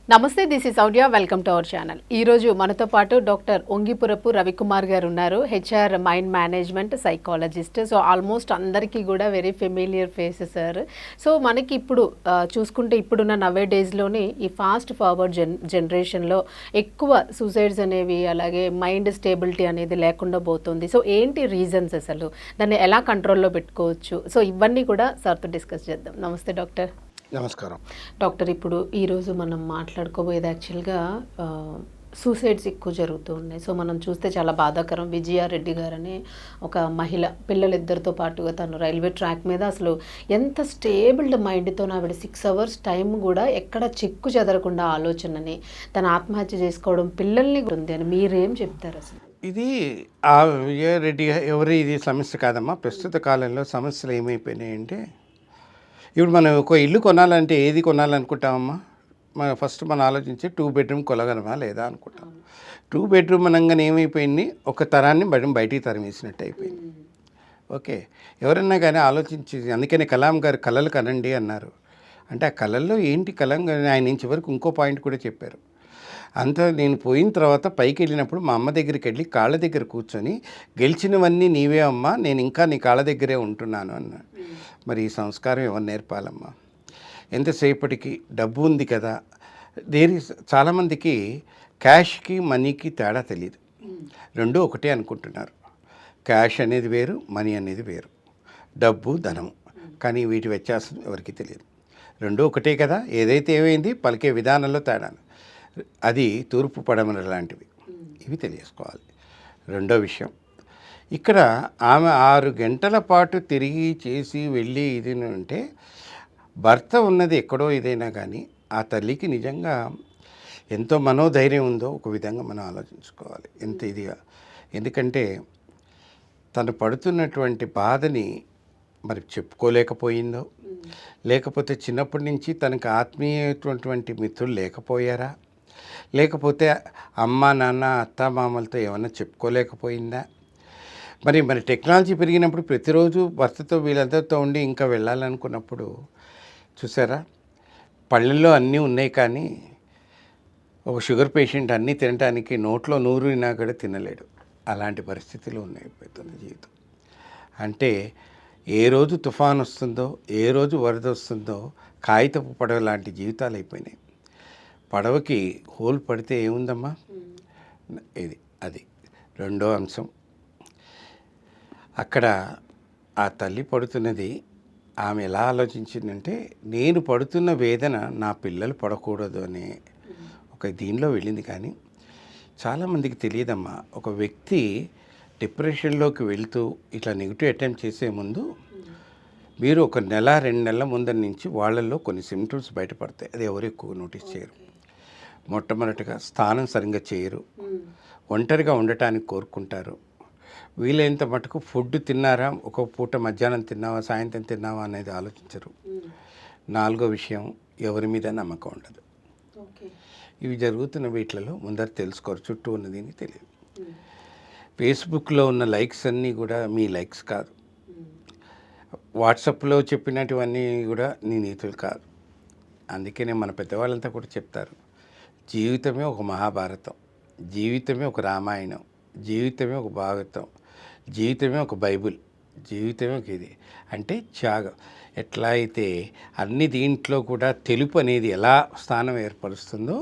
నమస్తే, this is Sourya. Welcome to our channel. ఈరోజు మనతో పాటు డాక్టర్ ఒంగిపురపు రవికుమార్ గారు ఉన్నారు. HR mind management psychologist. So almost అందరికీ కూడా very familiar face sir. So మనకి ఇప్పుడు చూసుకుంటే ఇప్పుడున్న నవే డేస్లోని ఈ ఫాస్ట్ ఫార్వర్డ్ జనరేషన్లో ఎక్కువ సూసైడ్స్ అనేవి, అలాగే మైండ్ స్టేబిలిటీ అనేది లేకుండా పోతుంది. సో ఏంటి రీజన్స్, అసలు దాన్ని ఎలా కంట్రోల్లో పెట్టుకోవచ్చు? సో ఇవన్నీ కూడా సార్తో డిస్కస్ చేద్దాం. నమస్తే డాక్టర్. నమస్కారం డాక్టర్. ఇప్పుడు ఈరోజు మనం మాట్లాడుకోబోయేది యాక్చువల్గా సూసైడ్స్ ఎక్కువ జరుగుతూ ఉన్నాయి. సో మనం చూస్తే చాలా బాధాకరం. విజయారెడ్డి గారని ఒక మహిళ, పిల్లలిద్దరితో పాటుగా తను రైల్వే ట్రాక్ మీద అసలు ఎంత స్టేబుల్డ్ మైండ్తో ఆవిడ 6 hours టైం కూడా ఎక్కడ చెక్కు చెదరకుండా ఆలోచనని తన ఆత్మహత్య చేసుకోవడం, పిల్లల్ని ఉంది అని మీరేం చెప్తారు? అసలు ఇది విజయారెడ్డి ఎవరి ఇది సమస్య కాదమ్మా. ప్రస్తుత కాలంలో సమస్యలు ఏమైపోయినాయంటే, ఇప్పుడు మనం ఒక ఇల్లు కొనాలంటే ఏది కొనాలనుకుంటామమ్మా? ఫస్ట్ మనం ఆలోచించి 2 bedroom కొనగలమా లేదా అనుకుంటాం. 2 bedroom అనగానే ఏమైపోయింది, ఒక తరాన్ని బయటికి తరిమేసినట్టు అయిపోయింది. ఓకే, ఎవరన్నా కానీ ఆలోచించి, అందుకనే కలాం గారు కళలు కనండి అన్నారు. అంటే ఆ కళల్లో ఏంటి కలాం గారు ఆయన నుంచి వరకు ఇంకో పాయింట్ కూడా చెప్పారు. అంతా నేను పోయిన తర్వాత పైకి వెళ్ళినప్పుడు మా అమ్మ దగ్గరికి వెళ్ళి కాళ్ళ దగ్గర కూర్చొని, గెలిచినవన్నీ నీవే అమ్మా, నేను ఇంకా నీ కాళ్ళ దగ్గరే ఉంటున్నాను అన్నాడు. మరి ఈ సంస్కారం ఎవరు నేర్పాలమ్మా? ఎంతసేపటికి డబ్బు ఉంది కదా, చాలామందికి క్యాష్కి మనీకి తేడా తెలియదు. రెండూ ఒకటే అనుకుంటున్నారు. క్యాష్ అనేది వేరు, మనీ అనేది వేరు, డబ్బు ధనము. కానీ వీటి వ్యత్యాసం ఎవరికి తెలియదు. రెండూ ఒకటే కదా. ఏదైతే ఏమైంది, పలికే విధానంలో తేడాను. అది తూర్పు పడమర లాంటివి. ఇవి తెలియసుకోవాలి. రెండో విషయం, ఇక్కడ ఆమె 6 గంటల పాటు తిరిగి చేసి వెళ్ళి ఇది అంటే, భర్త ఉన్నది ఎక్కడో ఇదైనా కానీ ఆ తల్లికి నిజంగా ఎంతో మనోధైర్యం ఉందో ఒక విధంగా మనం ఆలోచించుకోవాలి. ఎంత ఇదిగా, ఎందుకంటే తను పడుతున్నటువంటి బాధని మరి చెప్పుకోలేకపోయిందో, లేకపోతే చిన్నప్పటి నుంచి తనకు ఆత్మీయమైనటువంటి మిత్రులు లేకపోయారా, లేకపోతే అమ్మ నాన్న అత్త మామలతో ఏమన్నా చెప్పుకోలేకపోయిందా? మరి టెక్నాలజీ పెరిగినప్పుడు ప్రతిరోజు భర్తతో వీళ్ళందరితో ఉండి ఇంకా వెళ్ళాలనుకున్నప్పుడు చూసారా, పళ్ళల్లో అన్నీ ఉన్నాయి కానీ ఒక షుగర్ పేషెంట్ అన్నీ తినడానికి నోట్లో నూరినా కూడా తినలేడు. అలాంటి పరిస్థితులు ఉన్నాయి పెద్దల జీవితం. అంటే ఏ రోజు తుఫాన్ వస్తుందో, ఏ రోజు వరద వస్తుందో కాగితపు పడవ లాంటి జీవితాలు అయిపోయినాయి. పడవకి హోల్ పడితే ఏముందమ్మా? అది రెండో అంశం. అక్కడ ఆ తల్లి పడుతున్నది, ఆమె ఎలా ఆలోచించిందంటే, నేను పడుతున్న వేదన నా పిల్లలు పడకూడదు అనే ఒక దీనిలో వెళ్ళింది. కానీ చాలామందికి తెలియదమ్మా, ఒక వ్యక్తి డిప్రెషన్లోకి వెళ్తూ ఇట్లా నెగిటివ్ అటెంప్ట్ చేసే ముందు మీరు ఒక 1-2 నెలల ముందర నుంచి వాళ్ళల్లో కొన్ని సిమ్టమ్స్ బయటపడతాయి. అది ఎవరు ఎక్కువ నోటీస్ చేయరు. మొట్టమొదటిగా స్నానం సరిగ్గా చేయరు, ఒంటరిగా ఉండటానికి కోరుకుంటారు, వీలైనంత మటుకు ఫుడ్ తిన్నారా, ఒక పూట మధ్యాహ్నం తిన్నావా, సాయంత్రం తిన్నావా అనేది ఆలోచించరు. 4వ విషయం, ఎవరి మీద నమ్మకం ఉండదు. ఇవి జరుగుతున్న వీటిలలో ముందర తెలుసుకోరు. చుట్టూ ఉన్నది తెలియదు. ఫేస్బుక్లో ఉన్న లైక్స్ అన్నీ కూడా మీ లైక్స్ కాదు. వాట్సాప్లో చెప్పినటువన్నీ కూడా నీ నీతులు కాదు. అందుకనే మన పెద్దవాళ్ళంతా కూడా చెప్తారు, జీవితమే ఒక మహాభారతం, జీవితమే ఒక రామాయణం, జీవితమే ఒక భాగవతం, జీవితమే ఒక బైబిల్, జీవితమే ఒక ఇది. అంటే త్యాగం. ఎట్లా అయితే అన్ని దీంట్లో కూడా తెలుపు అనేది ఎలా స్థానం ఏర్పరుస్తుందో,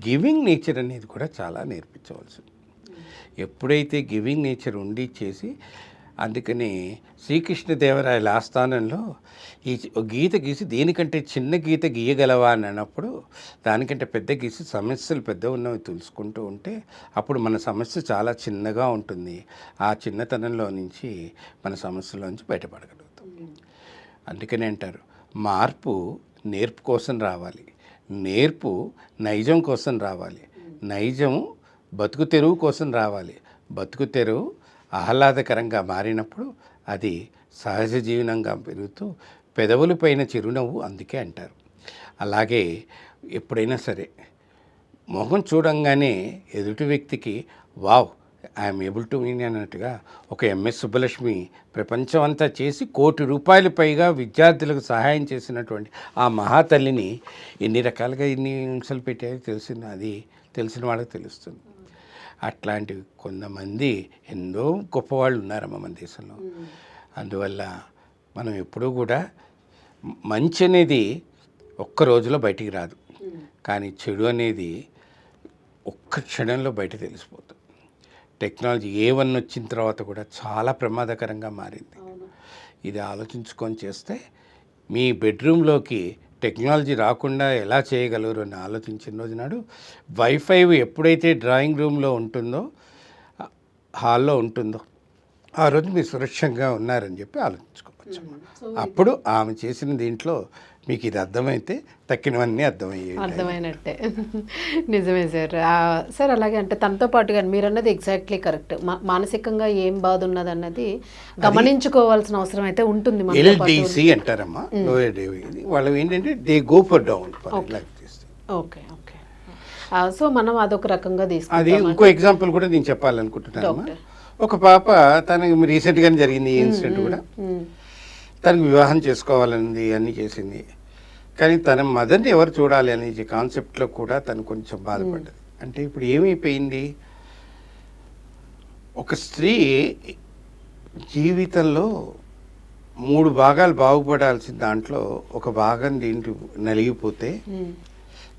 గివింగ్ నేచర్ అనేది కూడా చాలా నేర్పించవలసింది. ఎప్పుడైతే గివింగ్ నేచర్ ఉండి చేసి, అందుకని శ్రీకృష్ణదేవరాయల ఆస్థానంలో ఈ గీత గీసి దీనికంటే చిన్న గీత గీయగలవా అని అన్నప్పుడు, దానికంటే పెద్ద గీసి సమస్యలు పెద్ద ఉన్నవి తెలుసుకుంటూ ఉంటే అప్పుడు మన సమస్య చాలా చిన్నగా ఉంటుంది. ఆ చిన్నతనంలో నుంచి మన సమస్యల నుంచి బయటపడగలుగుతాం. అందుకనే అంటారు, మార్పు నేర్పు కోసం రావాలి, నేర్పు నైజం కోసం రావాలి, నైజం బతుకు తెరువు కోసం రావాలి, బతుకు తెరువు ఆహ్లాదకరంగా మారినప్పుడు అది సహజ జీవనంగా పెరుగుతూ పెదవులపైన చిరునవ్వు అందుకే అంటారు. అలాగే ఎప్పుడైనా సరే మొహం చూడంగానే ఎదుటి వ్యక్తికి wow I'm able to mean అన్నట్టుగా ఒక ఎంఎస్ సుబ్బలక్ష్మి ప్రపంచం అంతా చేసి ₹1,00,00,000 పైగా విద్యార్థులకు సహాయం చేసినటువంటి ఆ మహాతల్లిని ఎన్ని రకాలుగా ఇన్ని హింసలు పెట్టాయో తెలిసిన అది తెలిసిన వాళ్ళకి తెలుస్తుంది. అట్లాంటి కొంతమంది ఎంతో గొప్పవాళ్ళు ఉన్నారమ్మ మన దేశంలో. అందువల్ల మనం ఎప్పుడూ కూడా మంచి అనేది ఒక్క రోజులో బయటికి రాదు, కానీ చెడు అనేది ఒక్క క్షణంలో బయట తెలిసిపోతుంది. టెక్నాలజీ A1 వచ్చిన తర్వాత కూడా చాలా ప్రమాదకరంగా మారింది. ఇది ఆలోచించుకొని చేస్తే మీ బెడ్రూమ్లోకి టెక్నాలజీ రాకుండా ఎలా చేయగలరు అని ఆలోచించిన రోజు నాడు వైఫై ఎప్పుడైతే డ్రాయింగ్ రూమ్లో ఉంటుందో, హాల్లో ఉంటుందో, ఆ రోజు మీరు సురక్షంగా ఉన్నారని చెప్పి ఆలోచించుకోవచ్చు. అప్పుడు ఆమె చేసిన దీంట్లో మీకు ఇది అర్థమైతే తక్కినవన్నీ అర్థమైనట్టే. నిజమే సార్. సార్ అలాగే అంటే తనతో పాటు కానీ మీరు అన్నది ఎగ్జాక్ట్లీ కరెక్ట్. మానసికంగా ఏం బాధ ఉన్నది అన్నది గమనించుకోవాల్సిన అవసరం అయితే ఉంటుంది. LDC అంటారమ్మా, వాళ్ళు ఏంటంటే they go for down. Okay okay. So మనం అదొక రకంగా తీసుకుంటాం. అది ఇంకో ఎగ్జాంపుల్ కూడా నేను చెప్పాలనుకుంటున్నాను. ఒక పాప తనకి రీసెంట్గానే జరిగింది ఈ ఇన్సిడెంట్ కూడా. తనకు వివాహం చేసుకోవాలని అన్నీ చేసింది, కానీ తన మదర్ని ఎవరు చూడాలి అనే కాన్సెప్ట్లో కూడా తను కొంచెం బాధపడ్డది. అంటే ఇప్పుడు ఏమైపోయింది, ఒక స్త్రీ జీవితంలో 3 భాగాలు బాగుపడాల్సిన దాంట్లో ఒక భాగం దీంట్లో నలిగిపోతే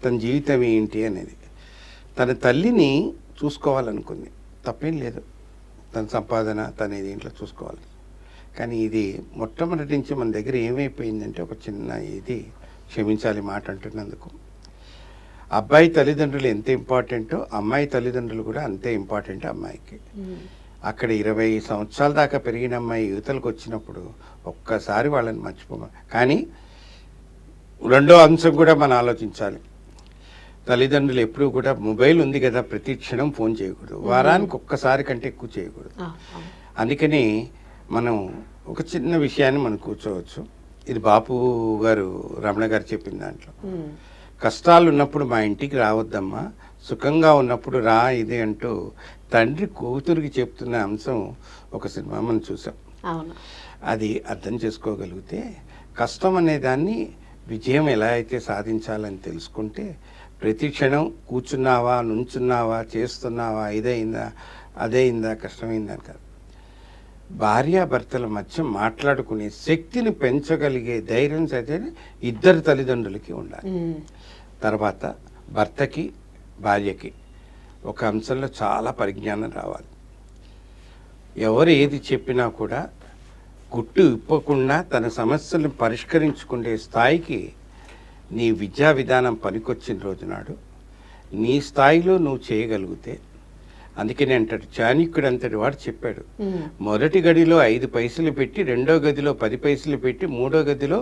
తన జీవితం ఏంటి అనేది. తన తల్లిని చూసుకోవాలనుకుంది, తప్పేం లేదు, తన సంపాదన తన దీంట్లో చూసుకోవాలి. కానీ ఇది మొట్టమొదటి నుంచి మన దగ్గర ఏమైపోయిందంటే ఒక చిన్న ఇది, క్షమించాలి మాట అంటున్నందుకు, అబ్బాయి తల్లిదండ్రులు ఎంత ఇంపార్టెంటో అమ్మాయి తల్లిదండ్రులు కూడా అంతే ఇంపార్టెంట్ అమ్మాయికి. అక్కడ 20 సంవత్సరాల దాకా పెరిగిన అమ్మాయి యువతలకు వచ్చినప్పుడు ఒక్కసారి వాళ్ళని మర్చిపోమ. కానీ రెండో అంశం కూడా మనం ఆలోచించాలి. తల్లిదండ్రులు ఎప్పుడూ కూడా మొబైల్ ఉంది కదా, ప్రతి క్షణం ఫోన్ చేయకూడదు, వారానికి ఒక్కసారి కంటే ఎక్కువ చేయకూడదు. అందుకని మనం ఒక చిన్న విషయాన్ని మనం కూర్చోవచ్చు. ఇది బాపు గారు, రమణ గారు చెప్పిన దాంట్లో, కష్టాలు ఉన్నప్పుడు మా ఇంటికి రావద్దమ్మా, సుఖంగా ఉన్నప్పుడు రా ఇది అంటూ తండ్రి కూతురికి చెప్తున్న అంశం ఒక సినిమా మనం చూసాం. అది అర్థం చేసుకోగలిగితే కష్టం అనే దాన్ని విజయం ఎలా అయితే సాధించాలని తెలుసుకుంటే, ప్రతి క్షణం కూర్చున్నావా, నుంచున్నావా, చేస్తున్నావా, ఇదైందా అదైందా కష్టమైందా కాదు, భార్యాభర్తల మధ్య మాట్లాడుకునే శక్తిని పెంచగలిగే ధైర్యం అయితే ఇద్దరు తల్లిదండ్రులకి ఉండాలి. తర్వాత భర్తకి భార్యకి ఒక అంశంలో చాలా పరిజ్ఞానం రావాలి. ఎవరు ఏది చెప్పినా కూడా గుట్టు ఇప్పకుండా తన సమస్యలను పరిష్కరించుకునే స్థాయికి నీ విద్యా విధానం పనికొచ్చిన రోజునాడు నీ స్థాయిలో నువ్వు చేయగలిగితే, అందుకని అంటాడు చాణక్యుడు అంతటి వాడు చెప్పాడు, మొదటి గదిలో 5 పైసలు పెట్టి, రెండో గదిలో 10 పైసలు పెట్టి, మూడో గదిలో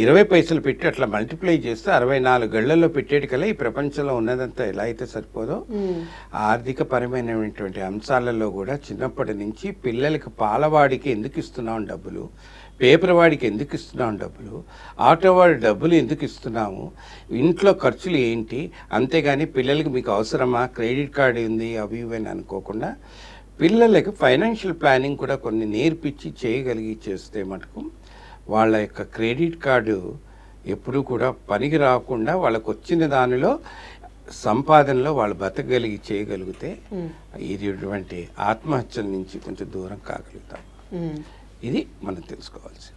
20 పైసలు పెట్టి అట్లా మల్టిప్లై చేస్తే 64 గళ్ళల్లో పెట్టేటి కల్లా ఈ ప్రపంచంలో ఉన్నదంతా ఎలా అయితే సరిపోదో, ఆర్థిక పరమైనటువంటి అంశాలలో కూడా చిన్నప్పటి నుంచి పిల్లలకి పాలవాడికి ఎందుకు ఇస్తున్నాం డబ్బులు, పేపర్ వాడికి ఎందుకు ఇస్తున్నాం డబ్బులు, ఆటో వాడి డబ్బులు ఎందుకు ఇస్తున్నాము, ఇంట్లో ఖర్చులు ఏంటి, అంతేగాని పిల్లలకి మీకు అవసరమా, క్రెడిట్ కార్డు ఉంది అవి ఇవి అని అనుకోకుండా పిల్లలకి ఫైనాన్షియల్ ప్లానింగ్ కూడా కొన్ని నేర్పించి చేయగలిగి చేస్తే మటుకు వాళ్ళ యొక్క క్రెడిట్ కార్డు ఎప్పుడూ కూడా పనికి రాకుండా వాళ్ళకు వచ్చిన దానిలో సంపాదనలో వాళ్ళు బతకగలిగి చేయగలిగితే ఇటువంటి ఆత్మహత్యల నుంచి కొంచెం దూరం కాగలుగుతాం. ఇది మనం తెలుసుకోవాల్సింది.